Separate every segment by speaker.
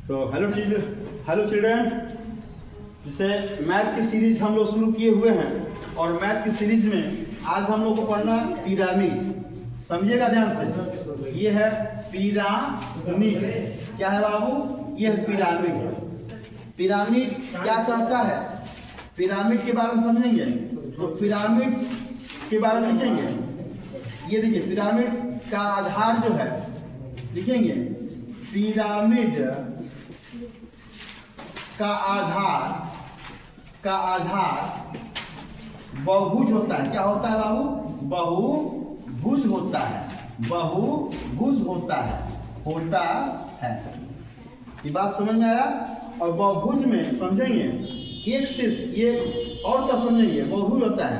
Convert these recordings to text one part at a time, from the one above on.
Speaker 1: तो hello children, जैसे math की सीरीज हम लोग शुरू किए हुए हैं और मैथ की सीरीज में आज हम लोग को पढ़ना पिरामिड। समझिएगा ध्यान से, ये है पिरामिड। क्या है बाबू? ये है पिरामिड। पिरामिड क्या कहता है? पिरामिड के बारे में समझेंगे तो पिरामिड के बारे में लिखेंगे। ये देखिए, पिरामिड का आधार जो है लिखेंगे, पिरामिड का आधार बहुभुज होता है। क्या होता है बाबू? बहुभुज होता है। बहुभुज होता है। ये बात समझ में आया? और बहुभुज में समझेंगे एक से ये और क्या समझेंगे? बहुभुज होता है।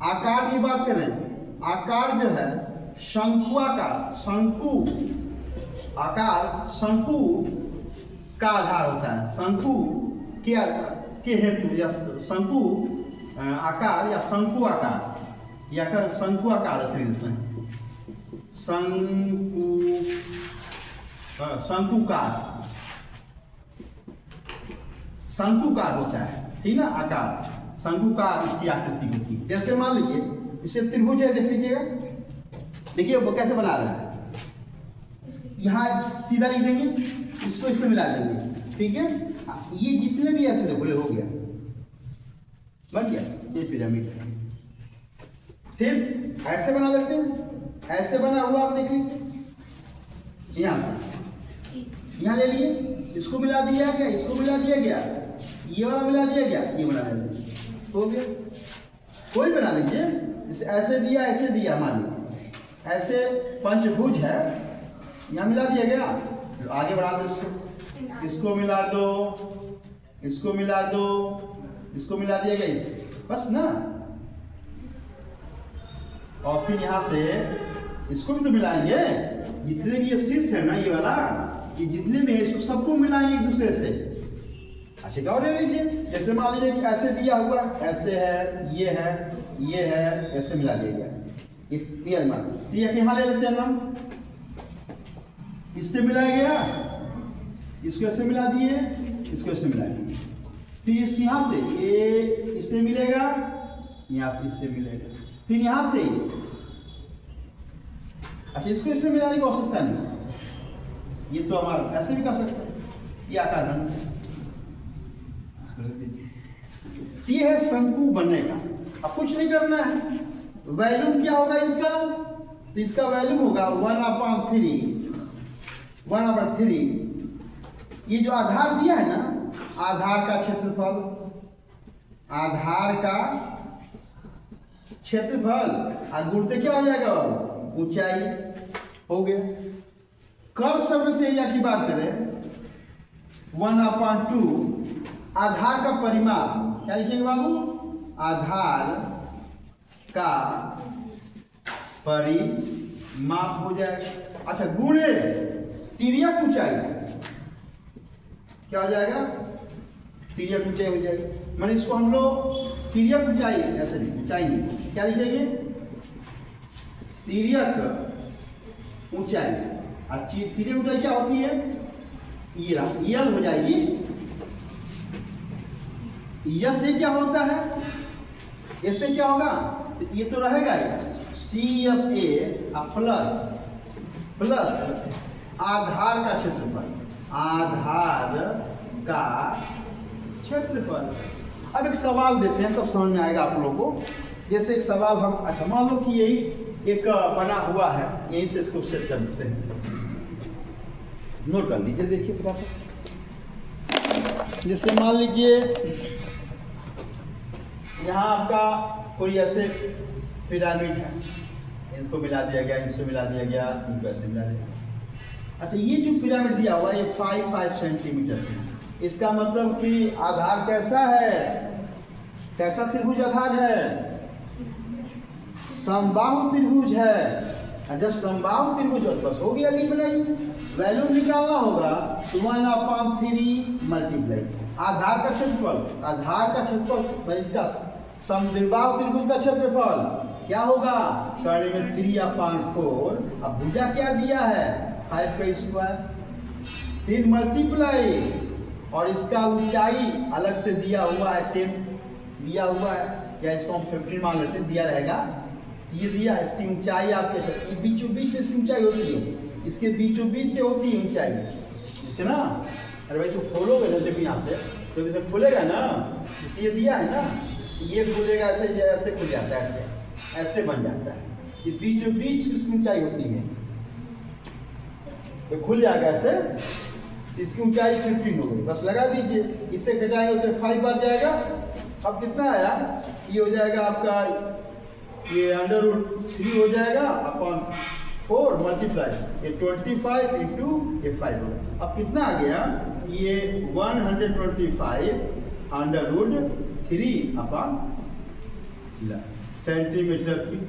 Speaker 1: आकार की बात करें, आकार जो है शंकुआकार, शंकु का आधार होता है। शंकु के हेतु या शंकु आकार या शंकु आकार या शंकु आकार शंकुकार होता है, ठीक ना? आकार शंकुकार इसकी आकृति होती है। जैसे मान लीजिए इसे त्रिभुज है, देख लीजिएगा। देखिए वो कैसे बना रहा है। यहाँ सीधा लिख देंगे, इसको इससे मिला देंगे, ठीक है? ये जितने भी ऐसे देखो, हो गया, बन गया ये पिरामिड है। फिर ऐसे बना लेते हैं, ऐसे बना हुआ आप देख लीजिए। यहाँ से यहाँ ले लिए, इसको मिला दिया गया, इसको मिला दिया गया, ये वाला मिला दिया गया, ये बना लीजिए, हो गया। कोई बना लीजिए, ऐसे दिया, ऐसे दिया, मान लीजिए ऐसे पंचभुज है, यहाँ मिला दिया गया, आगे बढ़ा दो इसको मिला दो, इसको मिला दो, इसको मिला दिया गया, इसे बस ना। और फिर यहाँ से इसको भी तो मिलाएंगे, जितने भी ये शीर्ष है ना, ये वाला, ये जितने भी है इसको सबको मिलाएंगे एक दूसरे से। अच्छा और ले लीजिए, जैसे मान लीजिए कि ऐसे दिया हुआ, ऐसे है, ये है, ये है, ऐसे मिला दिया गया। यहाँ ले लेते हैं हम, इससे मिलाया गया, इसको ऐसे मिला दिए, इसको ऐसे मिला दिए। फिर इस यहाँ से ये इससे मिलेगा, यहाँ से इससे मिलेगा, फिर यहाँ से अच्छा इसको इससे मिलाने की आवश्यकता नहीं, ये तो हमारा ऐसे भी कर सकते हैं। ये आकार बनना, ये है शंकु बनने का। अब कुछ नहीं करना है। वैल्यूम क्या होगा इसका? तो इसका वैल्यूम होगा 1/3। ये जो आधार दिया है ना, आधार का क्षेत्रफल, और गुणते क्या हो जाएगा? ऊंचाई हो गया। कर्व सर्फेस एरिया की बात करें, 1/2 आधार का परिमाप। क्या लिखेंगे बाबू? आधार का परिमाप हो जाएगा। अच्छा गुणे तिर्यक ऊंचाई, क्या हो जाएगा? तिर्यक ऊंचाई हो जाएगी। मैंने इसको हम लोग तिर्यक ऊंचाई, ऐसे नहीं, ऊंचाई नहीं, क्या लिखेंगे? तिर्यक ऊंचाई। अच्छी तिर्यक ऊंचाई क्या होती है? यल हो जाएगी। यस से क्या होता है? इससे क्या होगा? ये तो रहेगा CSA प्लस आधार का क्षेत्रफल, अब एक सवाल देते हैं तो समझ में आएगा आप लोगों को। जैसे एक सवाल हम, अच्छा मान लो कि यही एक बना हुआ है, यहीं से इसको सेट कर देते हैं। नोट कर लीजिए, देखिए थोड़ा सा। जैसे मान लीजिए यहाँ आपका कोई ऐसे पिरामिड है, इसको मिला दिया गया, इसको मिला दिया गया, इनको ऐसे मिला दिया गया। अच्छा ये जो पिरामिड दिया हुआ है ये 5 सेंटीमीटर है। इसका मतलब कि आधार कैसा है? कैसा त्रिभुज आधार है? समबाहु त्रिभुज है। जब समबाहु त्रिभुज हो बस हो गया, लिख बनाइए। वैल्यू निकालना होगा तो 1/3 मल्टीप्लाई आधार का क्षेत्रफल, इसका समद्विबाहु त्रिभुज का क्षेत्रफल क्या होगा? कड़ी में 3/4। अब भुजा क्या दिया है? 5 का स्क्वायर। फिर मल्टीप्लाई, और इसका ऊंचाई अलग से दिया हुआ है 10 दिया हुआ है, या इसको हम 15 मान लेते हैं, दिया रहेगा। ये दिया है, इसकी ऊंचाई आपके बीचों बीच से इसकी ऊंचाई होती है, इसके बीचों बीच से होती है ऊंचाई, इससे ना। अरे भाई इसको खोलोगे ना, देखो यहाँ से तो इसे खुलेगा ना, इसे ये दिया है ना, ये खुलेगा ऐसे, ऐसे खुल जाता है, ऐसे ऐसे बन जाता है। ये बीचों बीच इसकी ऊंचाई होती है, ये खुल जाएगा ऐसे, इसकी ऊंचाई 15 हो गई, बस लगा दीजिए। इससे घटाएंगे तो 5 बच जाएगा। अब कितना आया, ये हो जाएगा आपका, ये √3 हो जाएगा अपॉन 4 मल्टीप्लाई, ये 25 इंटू ये 5 होगा। अब कितना आ गया, ये 125 √3 अपॉन सेंटीमीटर क्यूब।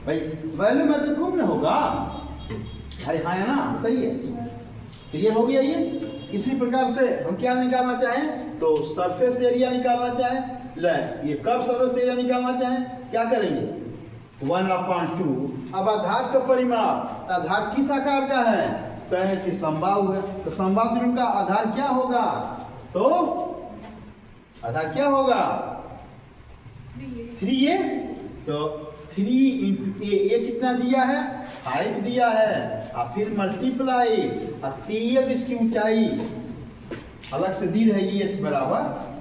Speaker 1: भाई वैल्यू में तो खूब ना होगा, अरे हाँ है ना, बताइए, क्लियर हो गया ये। इसी प्रकार से हम क्या निकालना चाहें, तो सरफेस एरिया निकालना चाहें, ये कर्व सरफेस एरिया निकालना चाहें, क्या करेंगे, 1/2। अब आधार का परिमाप, आधार किस आकार का है, कहें कि समबाहु है, तो समबाहु त्रिभुज का आधार क्या होगा, तो आधार क्या होगा 3a, तो 3 इंटू ए कितना दिया है, 5 दिया है, और फिर मल्टीप्लाई, और 3 इसकी ऊंचाई अलग से दी रहेगी, एच बराबर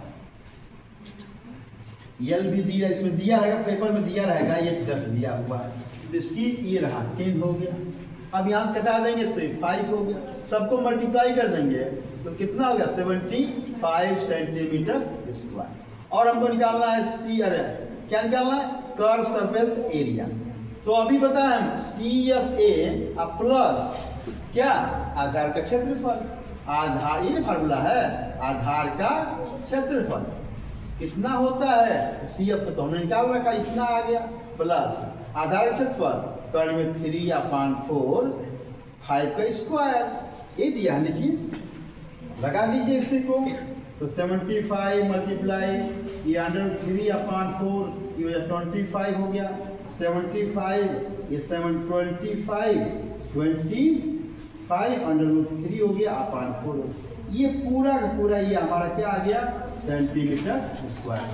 Speaker 1: यल भी दिया, इसमें दिया रहेगा, पेपर में दिया रहेगा, ये 10 दिया हुआ है, तो इसकी ये रहा 10 हो गया। अब यहाँ कटा देंगे तो 5 हो गया, सबको मल्टीप्लाई कर देंगे तो कितना हो गया, 75 सेंटीमीटर स्क्वायर। और हमको निकालना है सी, अरे क्या निकालना है, कर्व सरफेस एरिया। तो अभी बताया हम CSA प्लस क्या, आधार का क्षेत्रफल, आधार ये फार्मूला है, आधार का क्षेत्रफल कितना होता है, CF को तो हमने निकाल रखा, इतना आ गया, प्लस आधार क्षेत्रफल कर्ण में 3/4 5 का स्क्वायर, ये दिया है, देखिए लगा दीजिए इसी को, तो 75 मल्टीप्लाई ये √3/4, ये 25 हो गया, 75 ये 725 √3 हो गया अपॉन 4, ये पूरा का पूरा ये हमारा क्या आ गया, सेंटीमीटर स्क्वायर।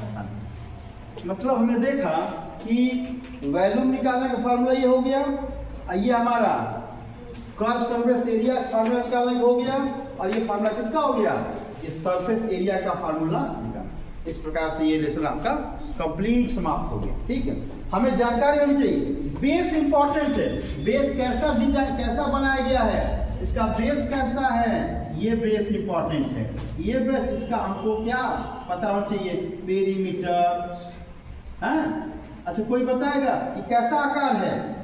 Speaker 1: मतलब हमने देखा कि वैल्यूम निकालने का फार्मूला ये हो गया, ये हमारा कर्व सरफेस एरिया फार्मूला निकालने का हो गया, और ये फार्मूला किसका हो गया, ये सरफेस एरिया का फार्मूला निकाला। इस प्रकार से ये लेसन आपका कंप्लीट समाप्त हो गया। ठीक है, हमें जानकारी होनी चाहिए, बेस इंपॉर्टेंट है, बेस कैसा डिजाइन कैसा बनाया गया है, इसका बेस कैसा है, ये बेस इंपॉर्टेंट है, ये बेस इसका हमको क्या पता होना चाहिए, पेरीमीटर, हाँ अच्छा कोई बताएगा कि कैसा आकार है,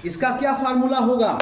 Speaker 1: इसका क्या फार्मूला होगा।